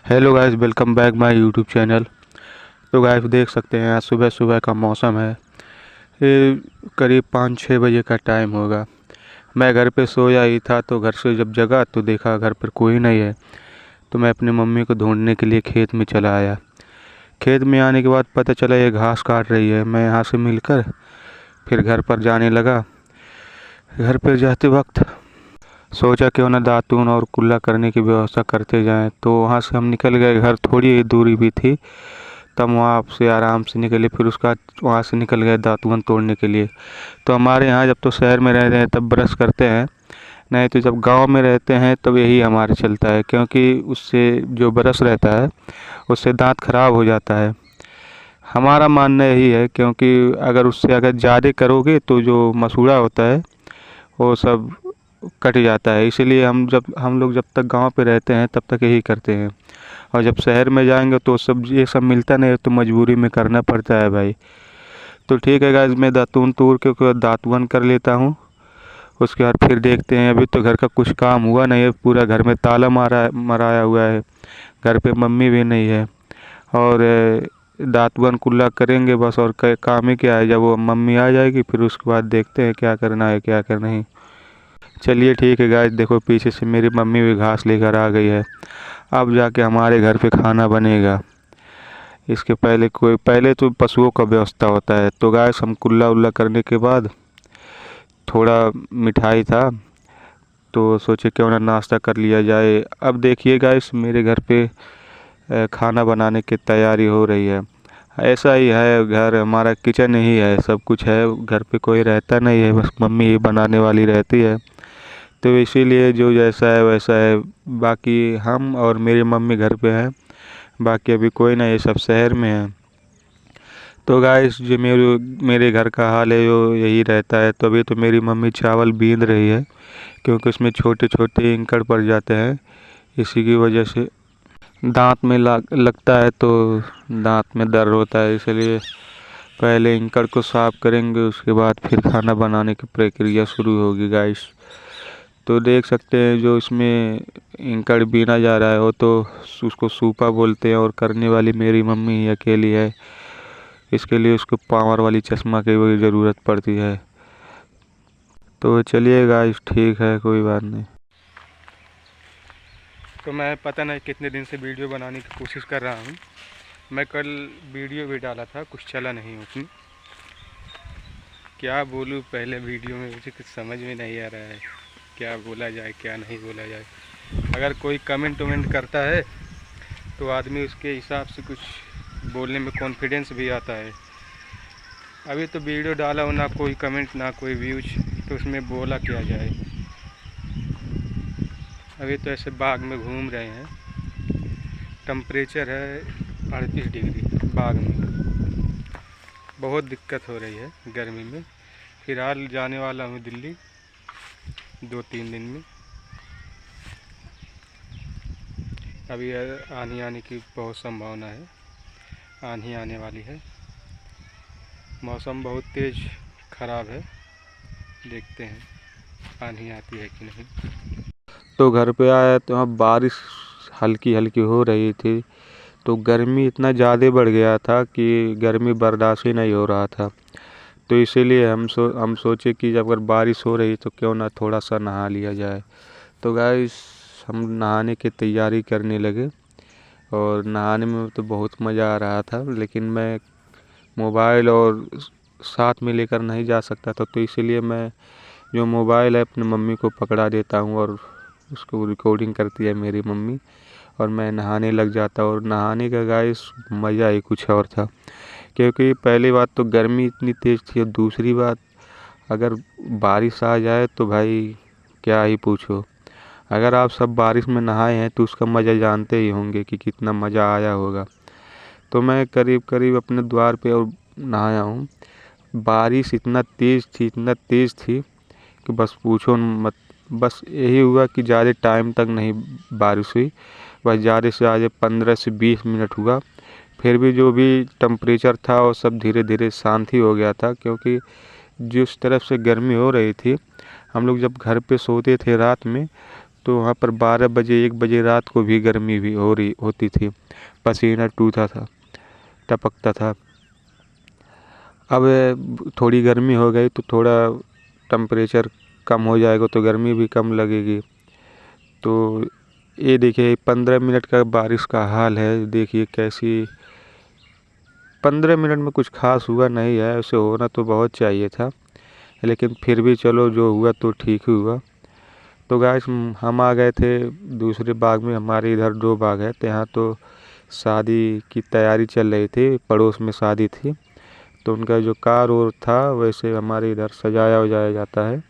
Hello guys, welcome back my YouTube channel. तो guys देख सकते हैं आज सुबह सुबह का मौसम है। ये करीब 5-6 बजे का टाइम होगा। मैं घर पे सोया ही था तो घर से जब जगा तो देखा घर पर कोई नहीं है। तो मैं अपनी मम्मी को ढूंढने के लिए खेत में चला आया। खेत में आने के बाद पता चला ये घास काट रही है। मैं यहाँ से मिलकर फिर घर पर जाने लगा। घर पर जाते वक्त सोचा क्यों ना दातून और कुल्ला करने की व्यवस्था करते जाएं। तो वहाँ से हम निकल गए। घर थोड़ी ही दूरी भी थी, तब वहाँ से आराम से निकले। फिर उसका वहाँ से निकल गए दातून तोड़ने के लिए। तो हमारे यहाँ जब तो शहर में रहते हैं तब ब्रश करते हैं, नहीं तो जब गांव में रहते हैं तब यही हमारे चलता है, क्योंकि उससे जो ब्रश रहता है उससे दांत खराब हो जाता है। हमारा मानना यही है, क्योंकि अगर ज़्यादा करोगे तो जो मसूड़ा होता है वो सब कट जाता है। इसीलिए हम लोग जब तक गांव पे रहते हैं तब तक यही करते हैं। और जब शहर में जाएंगे तो सब ये सब मिलता नहीं है, तो मजबूरी में करना पड़ता है भाई। तो ठीक है गाइस, मैं दातून तोड़ के दातुन कर लेता हूँ। उसके बाद फिर देखते हैं। अभी तो घर का कुछ काम हुआ नहीं है, पूरा घर में ताला मराया हुआ है। घर पे मम्मी भी नहीं है। और दातुन कुल्ला करेंगे बस, और काम ही क्या है। जब वो मम्मी आ जाएगी फिर उसके बाद देखते हैं क्या करना है क्या करना नहीं। चलिए ठीक है गाइस, देखो पीछे से मेरी मम्मी भी घास लेकर आ गई है। अब जाके हमारे घर पे खाना बनेगा। इसके पहले तो पशुओं का व्यवस्था होता है। तो गाइस हम कुल्ला उल्ला करने के बाद थोड़ा मिठाई था तो सोचे क्यों ना नाश्ता कर लिया जाए। अब देखिए गाइस, मेरे घर पे खाना बनाने की तैयारी हो रही है। ऐसा ही है, घर हमारा किचन ही है, सब कुछ है। घर पे कोई रहता नहीं है, बस मम्मी ही बनाने वाली रहती है। तो इसीलिए जो जैसा है वैसा है। बाकी हम और मेरी मम्मी घर पे हैं, बाकी अभी कोई नहीं, ये सब शहर में है। तो गाइस जो मेरे घर का हाल है जो यही रहता है। तो अभी तो मेरी मम्मी चावल बीन रही है, क्योंकि उसमें छोटे छोटे इंकड़ पड़ जाते हैं। इसी की वजह से दांत में लगता है तो दांत में दर्द होता है। इसलिए पहले इंकड़ को साफ करेंगे, उसके बाद फिर खाना बनाने की प्रक्रिया शुरू होगी गाइस। तो देख सकते हैं जो इसमें इंकड़ बीना जा रहा है वो तो उसको सूपा बोलते हैं, और करने वाली मेरी मम्मी ही अकेली है। इसके लिए उसको पावर वाली चश्मा की भी ज़रूरत पड़ती है। तो चलिए गाइस, ठीक है, कोई बात नहीं। तो मैं पता नहीं कितने दिन से वीडियो बनाने की कोशिश कर रहा हूँ। मैं कल वीडियो भी डाला था, कुछ चला नहीं उसमें। क्या बोलूँ पहले वीडियो में, मुझे कुछ समझ में नहीं आ रहा है क्या बोला जाए क्या नहीं बोला जाए। अगर कोई कमेंट वमेंट करता है तो आदमी उसके हिसाब से कुछ बोलने में कॉन्फिडेंस भी आता है। अभी तो वीडियो डाला हो, ना कोई कमेंट ना कोई व्यूज, तो उसमें बोला क्या जाए। अभी तो ऐसे बाग में घूम रहे हैं। टेम्परेचर है 38 डिग्री बाग में। बहुत दिक्कत हो रही है गर्मी में। फिलहाल जाने वाला हूँ दिल्ली 2-3 दिन में। अभी आंधी आने की बहुत संभावना है, आंधी आने वाली है। मौसम बहुत तेज़ ख़राब है, देखते हैं आंधी आती है कि नहीं। तो घर पे आया तो अब बारिश हल्की हल्की हो रही थी। तो गर्मी इतना ज़्यादा बढ़ गया था कि गर्मी बर्दाश्त ही नहीं हो रहा था। तो इसीलिए हम सोचे कि जब अगर बारिश हो रही तो क्यों ना थोड़ा सा नहा लिया जाए। तो गाइस हम नहाने की तैयारी करने लगे। और नहाने में तो बहुत मज़ा आ रहा था, लेकिन मैं मोबाइल और साथ में लेकर नहीं जा सकता था। तो इसीलिए मैं जो मोबाइल है अपनी मम्मी को पकड़ा देता हूँ, और उसको रिकॉर्डिंग करती है मेरी मम्मी, और मैं नहाने लग जाता। और नहाने का गाइस मज़ा ही कुछ और था, क्योंकि पहली बात तो गर्मी इतनी तेज़ थी, और दूसरी बात अगर बारिश आ जाए तो भाई क्या ही पूछो। अगर आप सब बारिश में नहाए हैं तो उसका मज़ा जानते ही होंगे कि कितना मज़ा आया होगा। तो मैं करीब करीब अपने द्वार पे और नहाया हूँ। बारिश इतना तेज़ थी कि बस पूछो मत। बस यही हुआ कि ज़्यादा टाइम तक नहीं बारिश हुई, बस ज़्यादा से ज़्यादा 15 से 20 मिनट हुआ। फिर भी जो भी टेम्परेचर था वो सब धीरे धीरे शांत ही हो गया था, क्योंकि जिस तरफ से गर्मी हो रही थी, हम लोग जब घर पे सोते थे रात में तो वहाँ पर 12 बजे 1 बजे रात को भी गर्मी भी होती थी, पसीना टूटा था, टपकता था। अब थोड़ी गर्मी हो गई तो थोड़ा टेम्परेचर कम हो जाएगा तो गर्मी भी कम लगेगी। तो ये देखिए 15 मिनट का बारिश का हाल है, देखिए कैसी 15 मिनट में कुछ खास हुआ नहीं है, ऐसे होना तो बहुत चाहिए था, लेकिन फिर भी चलो जो हुआ तो ठीक ही हुआ। तो गाइस हम आ गए थे दूसरे बाग में, हमारे इधर 2 बाग है, तो यहाँ तो शादी की तैयारी चल रही थी, पड़ोस में शादी थी, तो उनका जो कार और था वैसे हमारे इधर सजाया वजाया जाता है,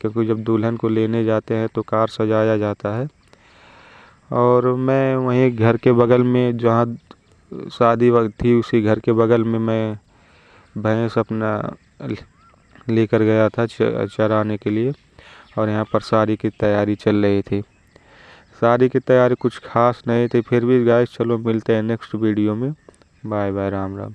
क्योंकि जब दुल्हन को लेने जाते हैं तो कार सजाया जाता है। और मैं वहीं घर के बगल में जहाँ शादी वक्त थी उसी घर के बगल में मैं भैंस अपना लेकर गया था चराने के लिए, और यहाँ पर शादी की तैयारी चल रही थी। शादी की तैयारी कुछ खास नहीं थी, फिर भी गाइस चलो मिलते हैं नेक्स्ट वीडियो में। Bye bye, Ram Ram.